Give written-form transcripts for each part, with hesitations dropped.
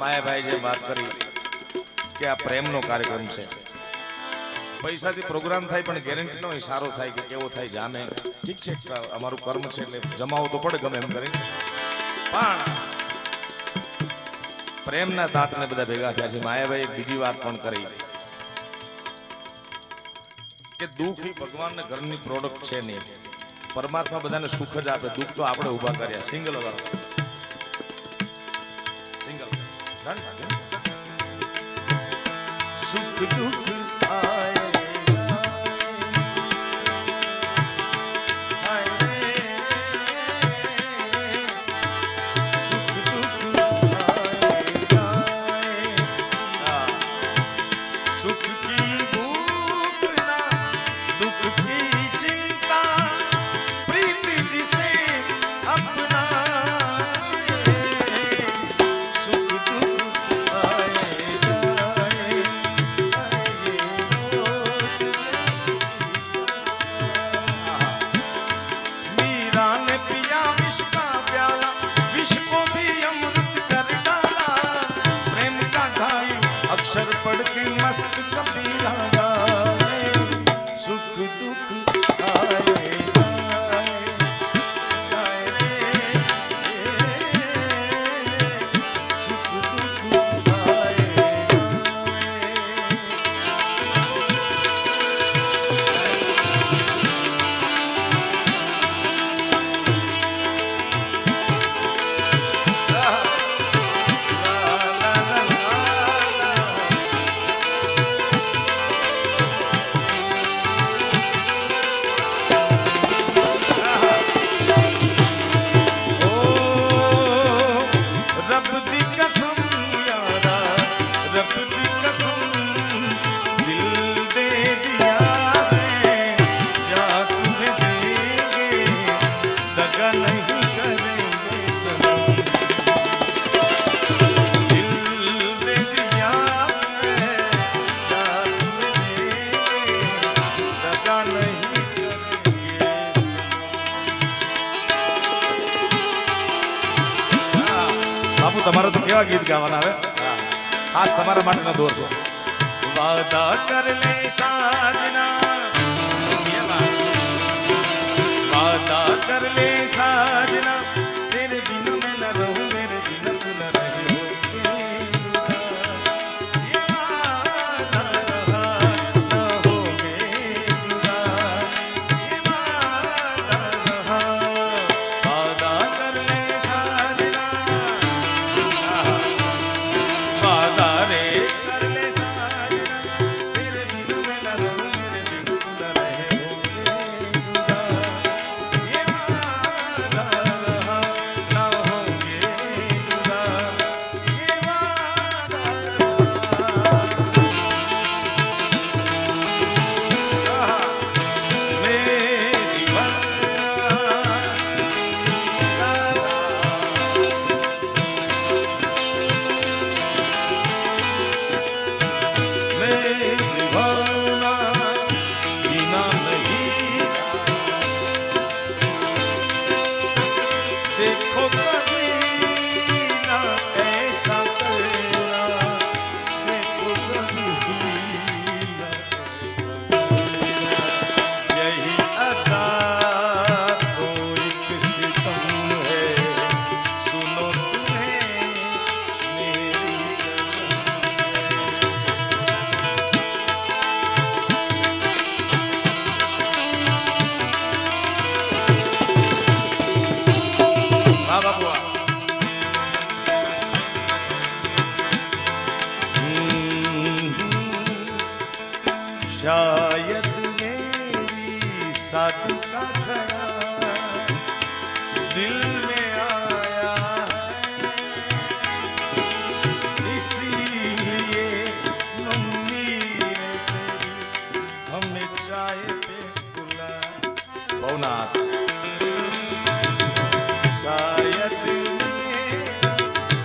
માયાભાઈ જે વાત કરી કે આ પ્રેમનો કાર્યક્રમ છે, પૈસાથી પ્રોગ્રામ થાય પણ ગેરંટી ન હોય સારો થાય કે કેવો થાય જામે. ઠીક છે, અમારું કર્મ છે એટલે જમાવવું તો પડે ગમે એમ કરીને, પણ પ્રેમના દાંતને બધા ભેગા થયા છે. માયાભાઈ એક બીજી વાત પણ કરી કે દુઃખ એ ભગવાનને ઘરની પ્રોડક્ટ છે નહીં. પરમાત્મા બધાને સુખ જ આપે, દુઃખ તો આપણે ઉભા કર્યા. સિંગલ સુખ દુઃખ તમારે તો કેવા ગીત ગાવાના આવે, ખાસ તમારા માટેનો દોર છે. વાદા કર લે સાજના, વાદા કર લે સાજના, તેરે બિન મેં ન રહું, મેરે બિન તું ન રહે હો. शायद मेरी साधु का ख्याल दिल में आया है, इसीलिए मम्मी ने हमें चाय पे बुला. भवनाथ शायद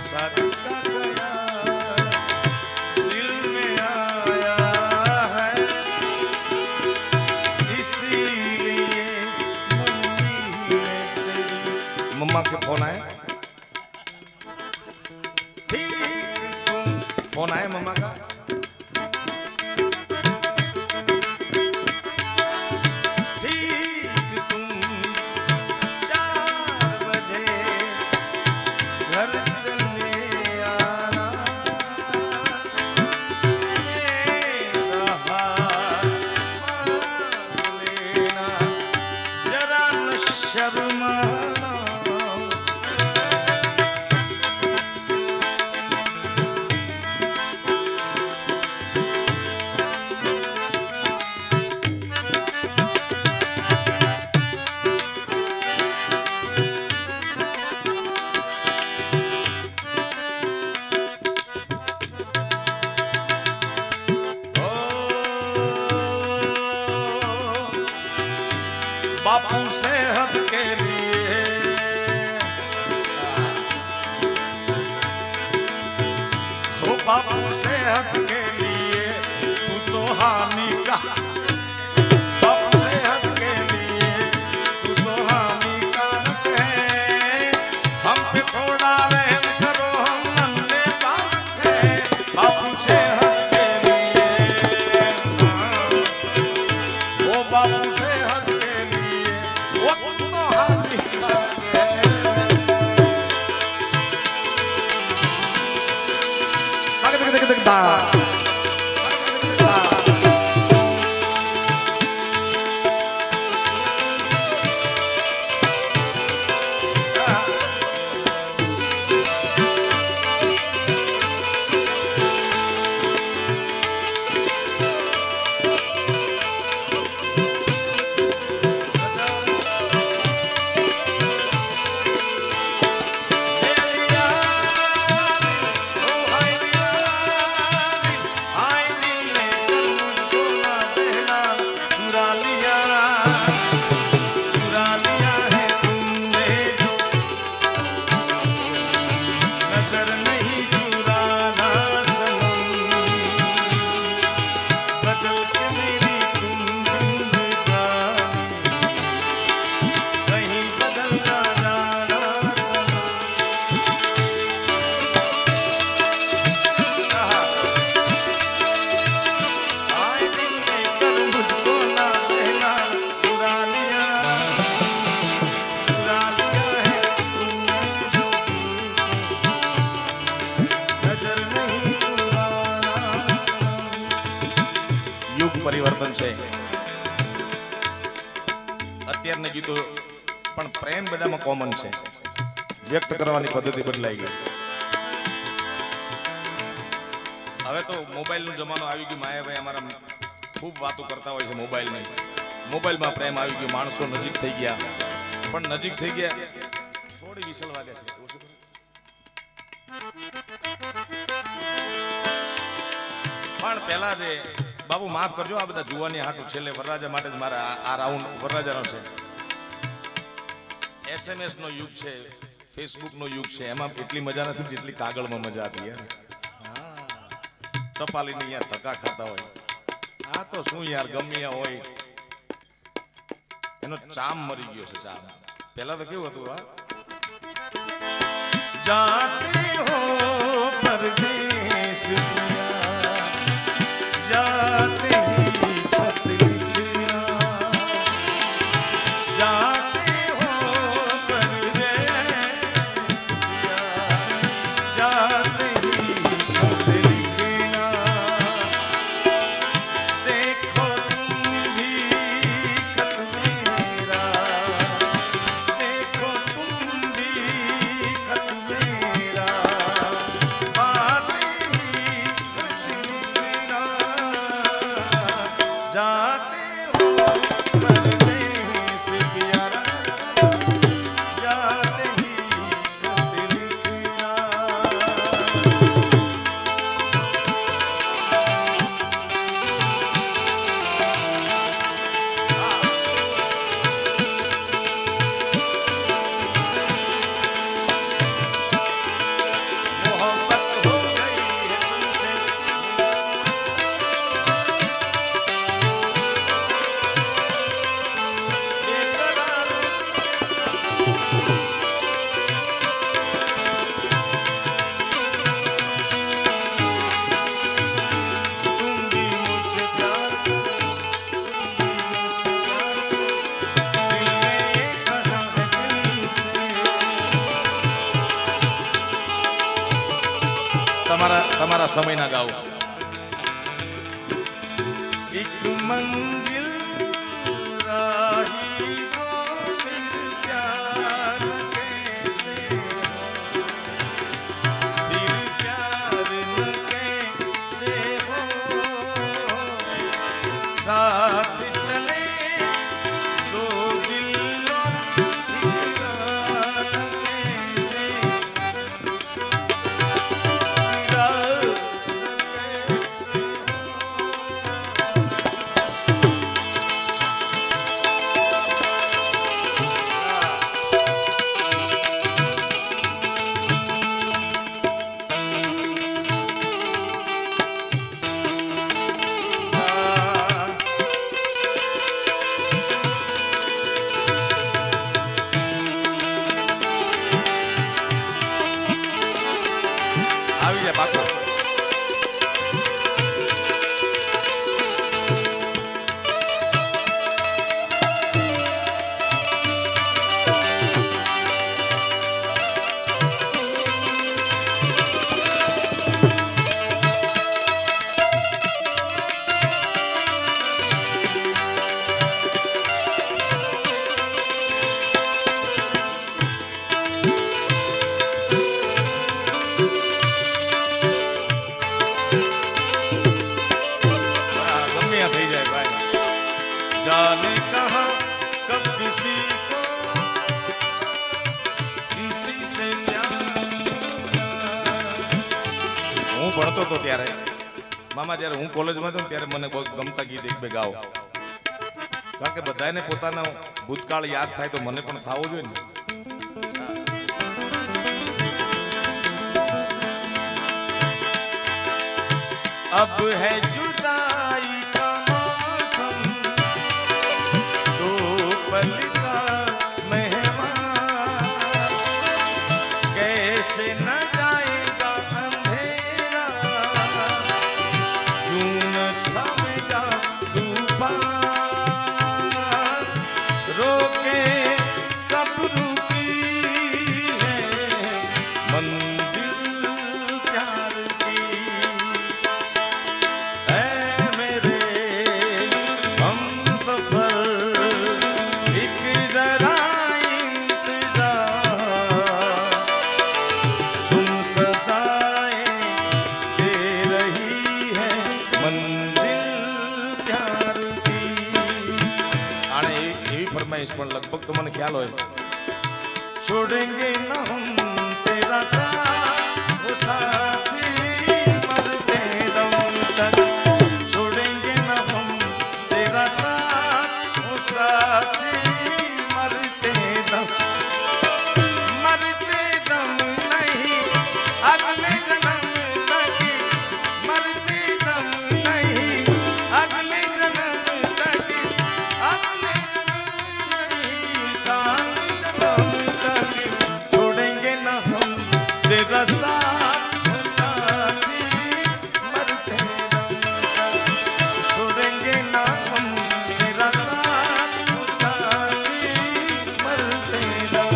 साधु का ख्याल दिल में आया है, इसीलिए मम्मा के फोन आए. ठीक फोन आया मम्मा का, ठीक तुम 4 बजे घर चले आना, मेरा हाथ मान लेना, जरा न शर्माना। बापू सेहत के लिए, ओ बापू सेहत के लिए तू तो हामी का, बापू सेहत के लिए तू तो हानिकारक है, हम पे थोड़ा रहम करो हम नन्हे बालक है, बापू सेहत के लिए, ओ बापू सेहत के लिए वो तू तो हानिकारक है। પરિવર્તન છે, અત્યારના ગીતો પણ પ્રેમ બધામાં કોમન છે, વ્યક્ત કરવાની પદ્ધતિ બદલાઈ ગઈ. હવે તો મોબાઈલનો જમાનો આવી ગયો. માયાભાઈ અમારા ખૂબ વાતો કરતા હોય છે મોબાઈલની. મોબાઈલમાં પ્રેમ આવી ગયો, માણસો નજીક થઈ ગયા, પણ નજીક થઈ ગયા થોડી વિસલ વાગે છે. પણ પહેલા જે બાબુ માફ કરજો, આ બધા જુવાની હાટું છેલ્લે વરરાજા માટે જ મારા આ રાઉન્ડ વરરાજાનો છે. SMS નો યુગ છે, ફેસબુક નો યુગ છે, એમાં એટલી મજા નથી જેટલી કાગળમાં મજા હતી યાર. ટપાલીની યાર ધક્કા ખાતા હોય, આ તો શું યાર ગમે હોય, એનો ચામ મરી ગયો છે. ચામ પહેલા તો કેવું હતું, હા જાતે હો પરદેશ जाते ही खत लिखना, जाते हो परदेस जाते ही खत लिखना, देखो तुम भी खत मेरा, देखो तुम भी खत मेरा, તમારા સમયના ગાવ એક મંજિલ રાહી દો દિલ પ્યાર कैसे दिल प्यार कैसे हो साथ चले दो दिल जाने कहा कब किसी को किसी से હું ભણતો હતો ત્યારે મામા જ્યારે હું કોલેજમાં હતો ત્યારે મને બહુ ગમતા ગીત એક બે ગાઓ કારણ કે બધાને પોતાનો ભૂતકાળ યાદ થાય તો મને પણ થવો જોઈએ ને अब है जुदाई का मौसम दो पल का मेहमान कैसे न जाएगा अंधेरा यूं न थमेगा तूफान रोके कब रुकी है मंजिल प्यार की પણ લગભગ તો મને ખ્યાલ હોય છોડેંગે ન હમ તેરા સાથ વો સાથી મરતે દમ તક છોડેંગે ન હમ તેરા સાથ વો સાથી મરતે દમ નહીં અગલે જન્મ તક મરતે દમ નહીં અગલે જન્મ તક અગલે छोड़ेंगे न हम तेरा साथ साथी मरते दम छोड़ेंगे न हम तेरा साथ साथी मरते दम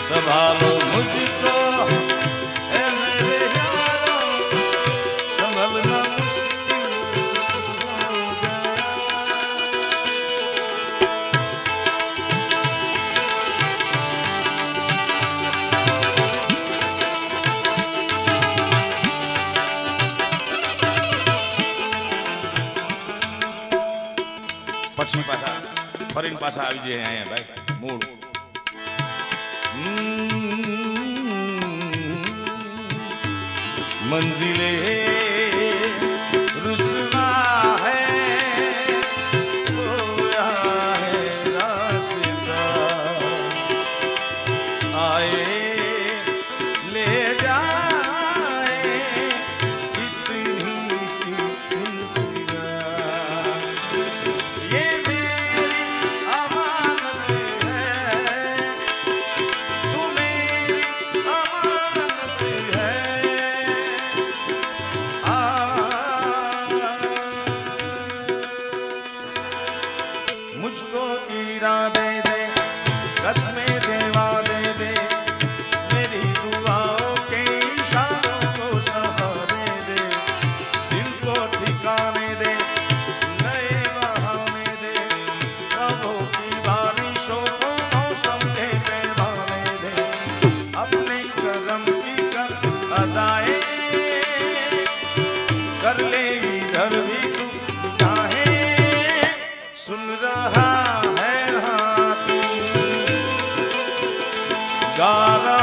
संभालो मुझको ए मेरे यारो संभलना मुश्किल हो गया પછી પાછા ફરીને પાછા આવી જાય અહીંયા ભાઈ મૂળ मंजिले रुसवा है खोया है रास्ता आए ले जाए इतनी सी ये मेरी अमानत है तू मेरी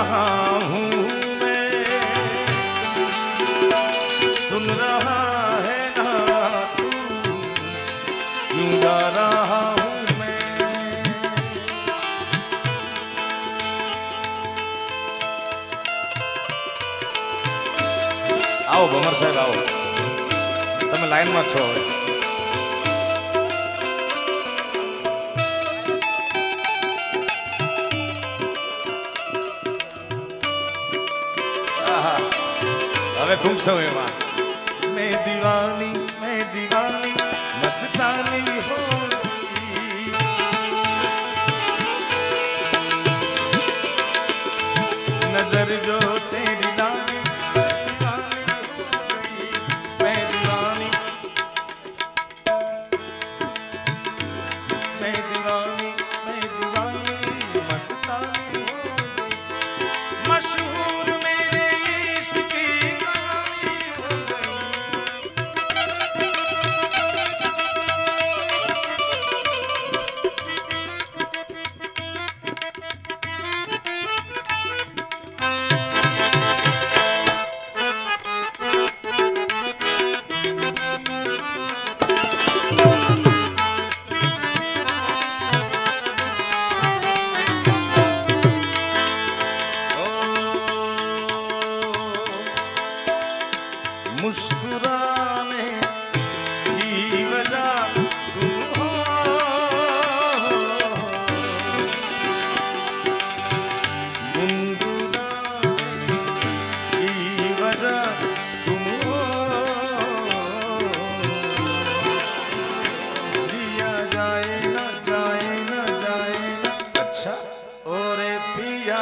रहा हूँ मैं, सुन रहा है ना तू, क्यों गा रहा हूँ मैं। आओ ભમર સાહેબ आओ, તમે લાઈનમાં છો હવે। હવે ટૂંક સમયમાં मैं दीवानी मस्तानी हो गई, नजर जो तेरी डाली दीवानी हो गई, मैं दीवानी मस्तानी हो गई, मशहूर मेरे इश्क की कहानी हो गई। मुस्कुराने की वजह तुम हो, गुनगुनाने की वजह तुम हो, जिया जाए ना अच्छा ओरे पिया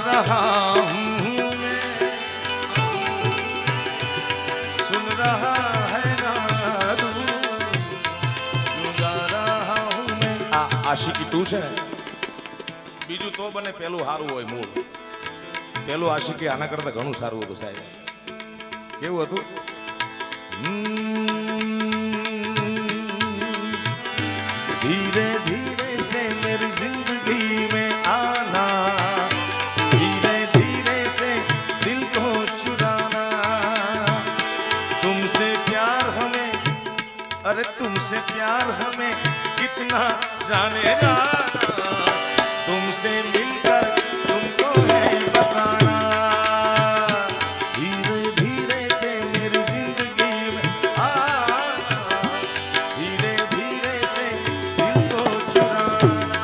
रहा हूँ मैं, सुन रहा है ना तू, क्यों गा रहा हूँ मैं। आ आशिकी 2 છે ને, બીજું તો બને પેલું સારું હોય મૂળ, પેલું આશિકી આના કરતા ઘણું સારું હતું સાહેબ। કેવું હતું? ધીરે ધીરે से मेरी जिंदगी में आना, धीरे धीरे से दिल को चुराना, तुमसे प्यार हमें, अरे तुमसे प्यार हमें कितना जाने जाना, तुमसे मिलकर तुमको है बताना, धीरे धीरे से मेरी जिंदगी में आना, धीरे धीरे से दिल को चुराना।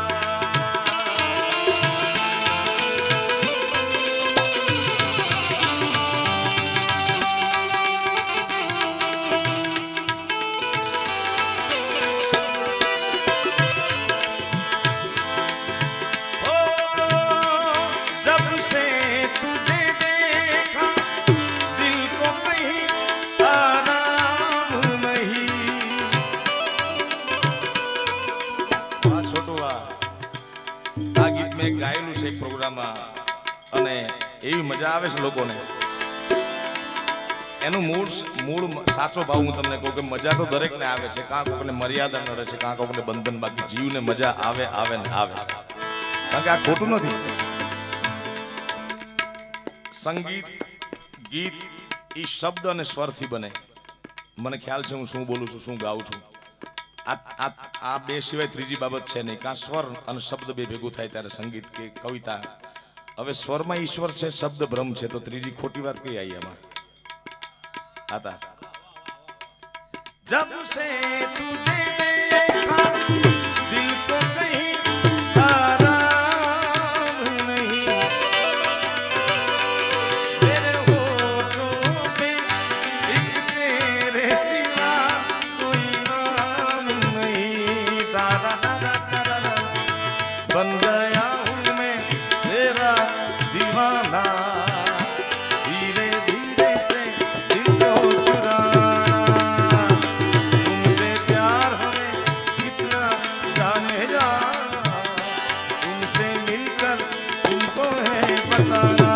આ ગીત મેં ગાયેલું છે એક પ્રોગ્રામમાં અને એવી મજા આવે છે લોકોને। એનું મૂળ સાચો ભાવ હું તમને કહું કે મજા તો દરેકને આવે છે, કાં કોઈને મર્યાદા નડે છે, કાં કોઈને બંધન, બાકી જીવને મજા આવે ને આવે છે, કારણ કે આ ખોટું નથી। સંગીત ગીત એ શબ્દ અને સ્વરથી બને। મને ખ્યાલ છે હું શું બોલું છું, શું ગાઉં છું। આ બે સિવાય ત્રીજી બાબત છે નહીં, કાં સ્વર અને શબ્દ બે ભેગું થાય ત્યારે સંગીત કે કવિતા। હવે સ્વરમાં ઈશ્વર છે, શબ્દ બ્રહ્મ છે, તો ત્રીજી ખોટી વાત કઈ આવી એમાં? आता जब से तुझे देखा दिल को कहीं आराम नहीं, मेरे होठों पे एक तेरे सिवा कोई नाम नहीं, तारा तारा तारा बन गया हूँ बताना,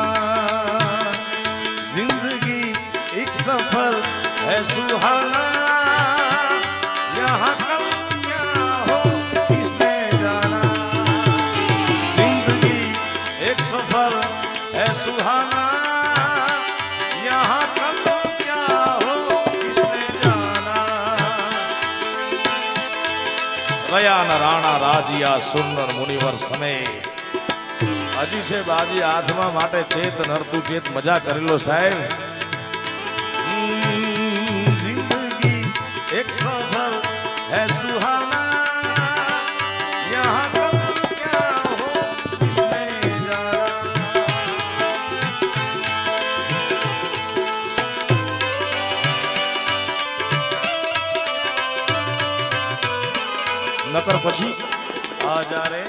जिंदगी एक सफर है सुहाना, यहाँ कल क्या हो किसने जाना। जिंदगी एक सफर है सुहाना, यहाँ कल क्या हो किसने जाना। रया न राणा राजिया सुंदर मुनिवर समेत, હજી છે બાજી હાથમાં માટે ચેત નરતું ચેત મજા કરેલો સાહેબ। જિંદગી એક સફર હે સુહાના, યહાં કલ ક્યાં હો કિસને જાના। નકર પછી આજા રે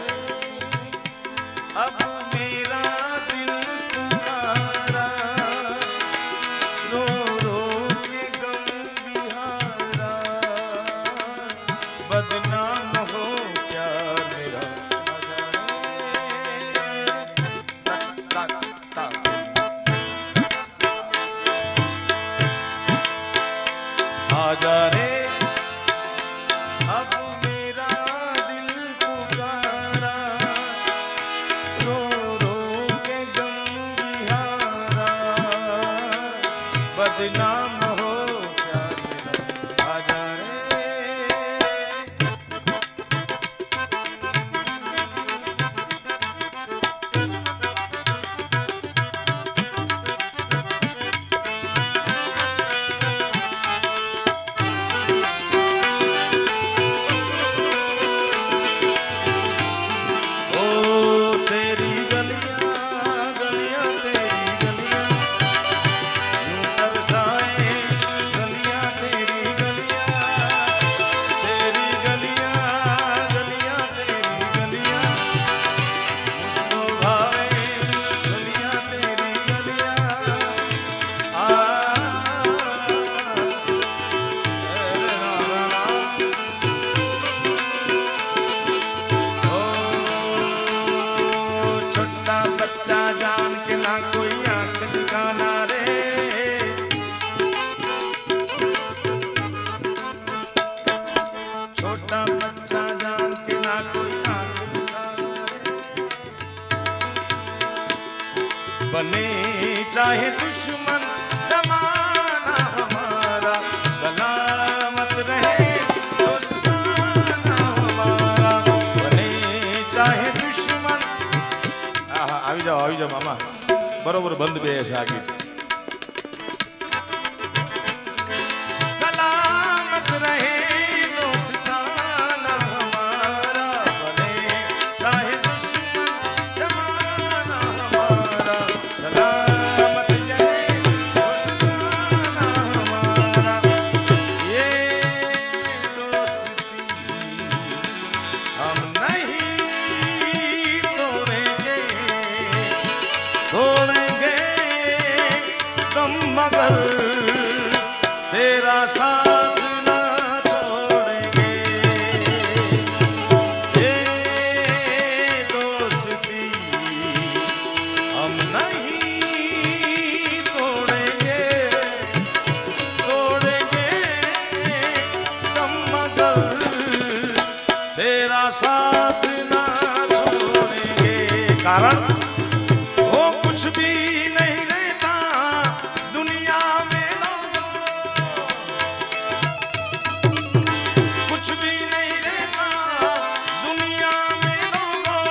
अब मेरा दिल पुकारा, रो रो के गम बिहारा, बदनाम हो क्या मेरा आजा रे। अब मेरा दिल पुकारा, रो रो के गम बिहारा, बदनाम हो क्या मेरा आजा रे। जान के ना कोई आंख दिखाना रे, छोटा बच्चा जान के ना कोई आंख दिखाना रे। बने चाहे दुश्मन जमाना हमारा, सलामत रहे दोस्ताना हमारा। बने चाहे दुश्मन, આવી જાઓ મામા, બરોબર બંધ બે છે આ ગીત। સલામત રહે દોસ્તાના હમારા, બને ચાહે દુશ્મન જમાના હમારા, સલામત રહે દોસ્તાના હમારા। ये दोस्ती हम नहीं तोड़ेंगे तुम, मगर तेरा साथ ना छोड़ेंगे। ये दोस्ती हम नहीं तोड़ेंगे, तोड़ेंगे तुम, मगर तेरा साथ ना छोड़ेंगे। कारण कुछ भी नहीं रहता दुनिया में लोगों, कुछ भी नहीं रहता दुनिया में लोगों,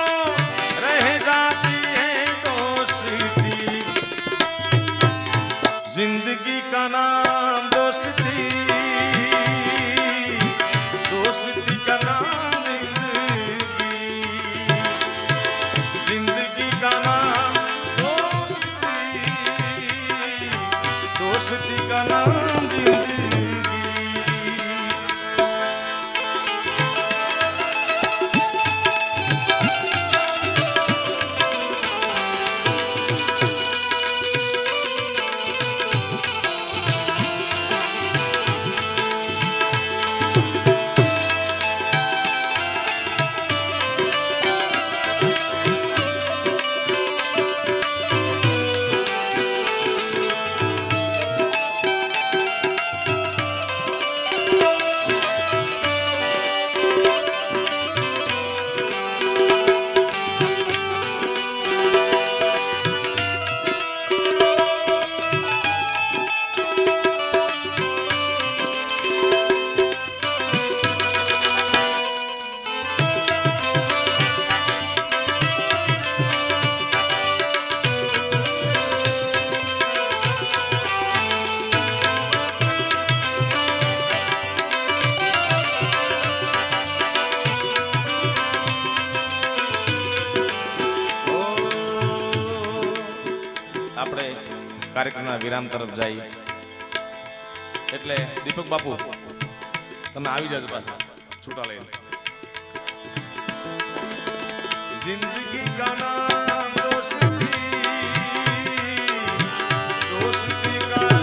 रह जाती है दोस्ती। जिंदगी का नाम दोस्ती, दोस्ती का नाम जिंदगी, जिंदगी का આપણે કાર્યક્રમના વિરામ તરફ જઈએ એટલે દીપક બાપુ તમે આવી જાજો પાછા છૂટા લઈને જિંદગી કા નામ દોસ્તી દોસ્તી કા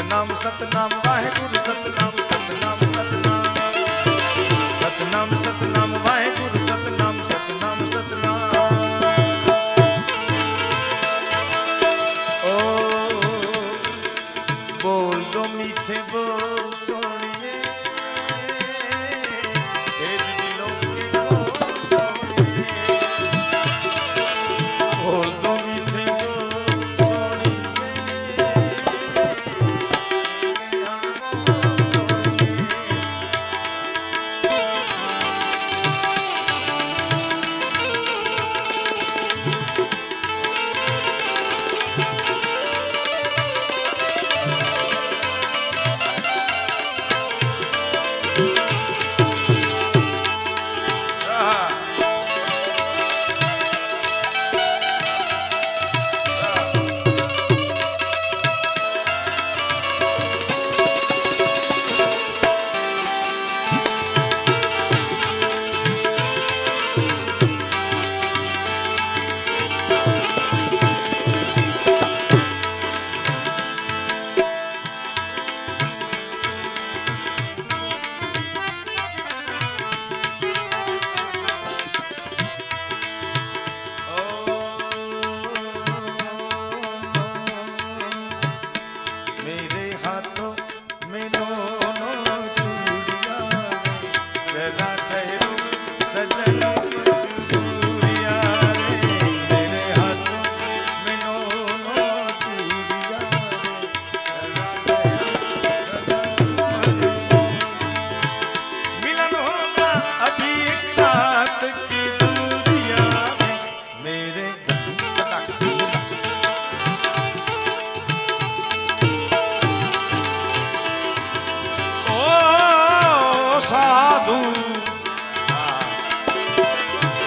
નામ सतनाम वाहेगुरु सतनाम सतनाम सतनाम सतनाम सतनाम वाहेगुरु सतनाम सतनाम सतनाम ओ बोल दो मीठे बोल सोनिए भेद दिलों के बोल सोनिए बोल दो मीठे बोल सोनिए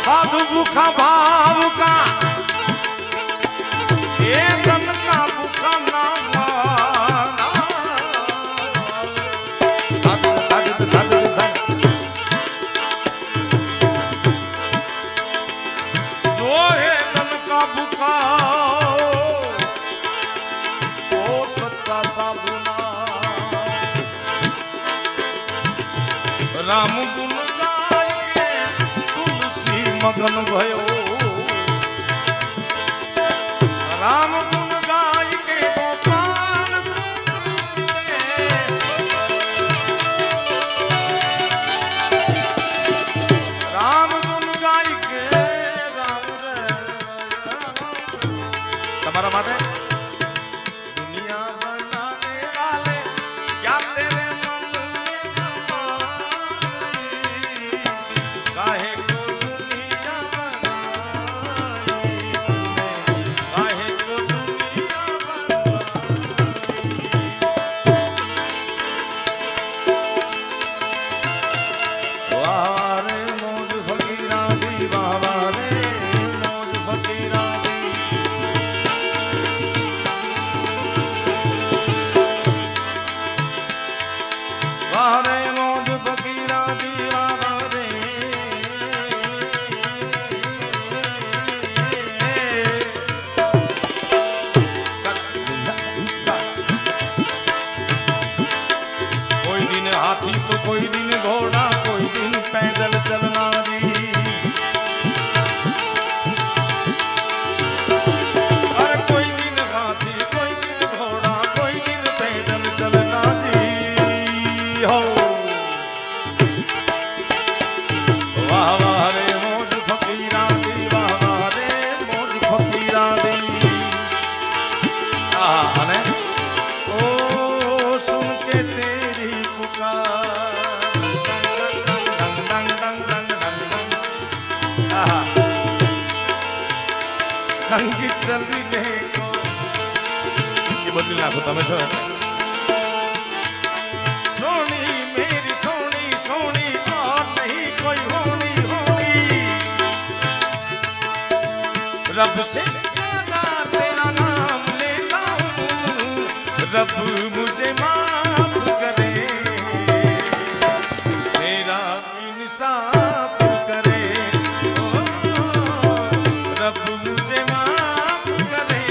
साधु भूखा भाव का ये धन का भूखा जो है धन का भूखा वो सच्चा साधु ना राम गुण मगन भयो राम गुण गाय के गोपाल राम गुण गाय के राम तुम्हारा माटे दुनिया बनाने वाले क्या तेरे मन में समाई काहे संग चलने को ये बदली नाखो तमे छो सोनी मेरी सोनी सोनी और नहीं कोई होनी होनी रब से ज्यादा तेरा नाम लेता हूँ रब मुझे माफ करे मेरा इंसाफ करे ओ रब मुझे माफ करे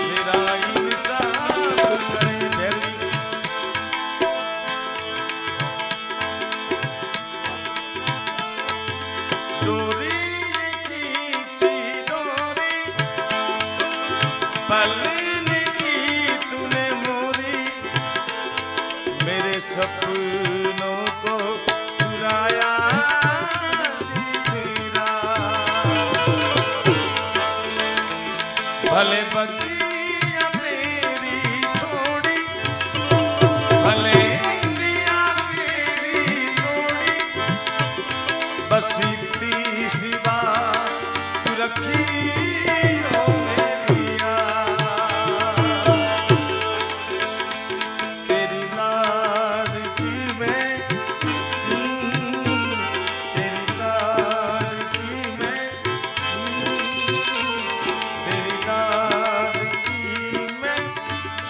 मेरा इंसाफ करे डोरी खींची डोरी पलने की तूने मोरी मेरे सपनों को चुराया तेरा भले बगिया तेरी छोड़ी भले इंदिया तेरी तोड़ी बस इतनी सी बात तू रखी हो मेरी याद तेरी लाडकी में तेरी लाडकी में तेरी लाडकी में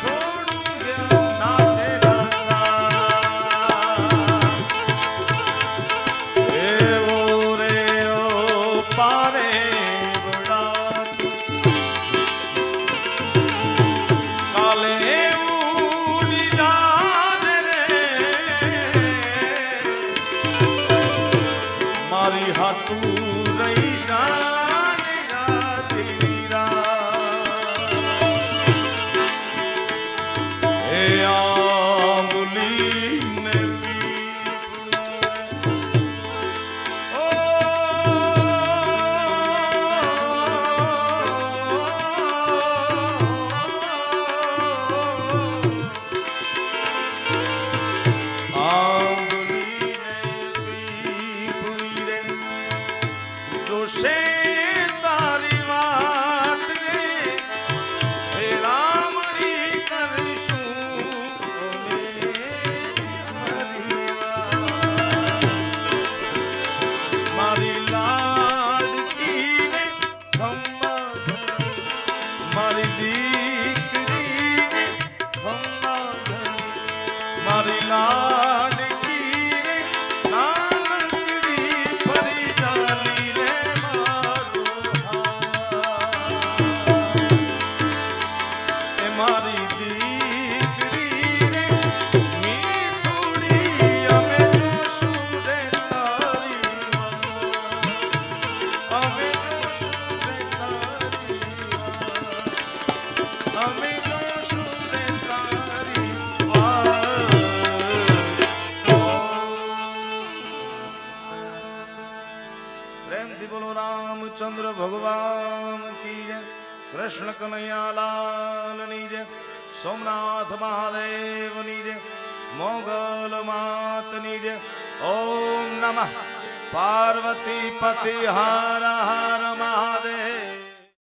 छोड़ूंगा ना तेरा साथ ए ओ रे ओ पारे बड़ा तू काले ऊनी डाल रे मारी हाथू रही जाने जा तेरी रात ए आंगुली ने ओ आंगुली ने पीपुरी रे जोशे तारी वाट रे भेड़ा मरी करशूं मारी लाडकी ने खम्मा मारी दीकरी ने खम्मा मारी लाडकी रे नानकड़ी परी डाली रे मारो ए मारी दीकरी रे मीठुड़ी हमें जोशू रे तारी हमें जोशू रे तारी हमें जोशू रे तारी प्रेम थी बोलो रामचंद्र भगवान की जय कृष्ण कन्हैया लाल नी जय सोमनाथ महादेव नी जय मोगल मात नी जय ओम नमः पार्वती पति हर हर महादेव।